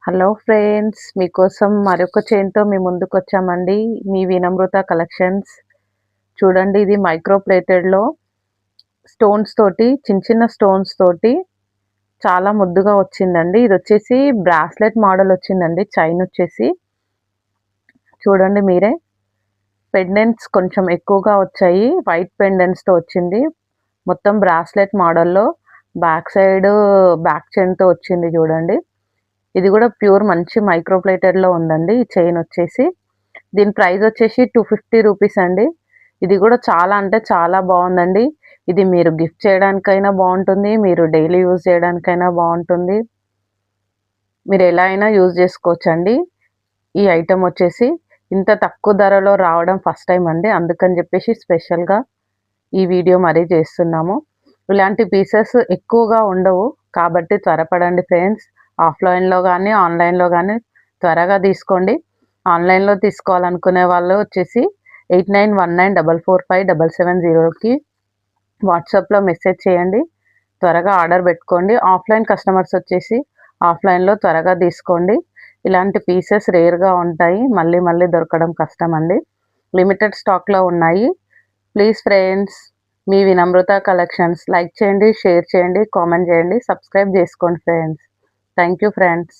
Hello friends, మీకోసం మరొక చైన్‌తో మీ ముందుకొచ్చామండి. మీ Vinamratha collections. చూడండి, ఇది మైక్రో ప్లేటెడ్‌లో స్టోన్స్ తోటి చిన్న చిన్న స్టోన్స్ తోటి చాలా ముద్దుగా వచ్చిందండి. ఇదొచ్చేసి బ్రాస్లెట్ మోడల్ వచ్చిందండి. చైన్ వచ్చేసి చూడండి మీరే. పెండెంట్స్ కొంచెం ఎక్కువగా వచ్చాయి. వైట్ పెండెంట్స్‌తో వచ్చింది. మొత్తం బ్రాస్లెట్ మోడల్‌లో బ్యాక్ సైడ్ బ్యాక్ చైన్‌తో వచ్చింది చూడండి. ఇది కూడా ప్యూర్ మంచి మైక్రో ప్లేటెడ్‌లో ఉందండి. ఈ చైన్ వచ్చేసి దీని ప్రైస్ వచ్చేసి 250 రూపీస్ అండి. ఇది కూడా చాలా అంటే చాలా బాగుందండి. ఇది మీరు గిఫ్ట్ చేయడానికైనా బాగుంటుంది. మీరు డైలీ యూజ్ చేయడానికైనా బాగుంటుంది. మీరు ఎలా అయినా యూజ్ చేసుకోవచ్చండి. ఈ ఐటెం వచ్చేసి ఇంత తక్కువ ధరలో రావడం ఫస్ట్ టైం అండి. అందుకని చెప్పేసి స్పెషల్‌గా ఈ వీడియో మరీ చేస్తున్నాము. ఇలాంటి పీసెస్ ఎక్కువగా ఉండవు. కాబట్టి త్వరపడండి ఫ్రెండ్స్. ఆఫ్‌లైన్‌లో గానీ, ఆన్‌లైన్‌లో గానీ త్వరగా తీసుకోండి. ఆన్‌లైన్‌లో తీసుకోవాలనుకునే వాళ్ళు వచ్చేసి 8919445770కి వాట్సాప్‌లో మెసేజ్ చేయండి. త్వరగా ఆర్డర్ పెట్టుకోండి. ఆఫ్‌లైన్ కస్టమర్స్ వచ్చేసి ఆఫ్‌లైన్‌లో త్వరగా తీసుకోండి. ఇలాంటి పీసెస్ రేర్‌గా ఉంటాయి. మళ్ళీ మళ్ళీ దొరకడం కష్టం అండి. లిమిటెడ్ స్టాక్‌లో ఉన్నాయి. ప్లీజ్ ఫ్రెండ్స్, మీ వినమ్రత కలెక్షన్స్ లైక్ చేయండి, షేర్ చేయండి, కామెంట్ చేయండి, సబ్స్క్రైబ్ చేసుకోండి ఫ్రెండ్స్. Thank you friends.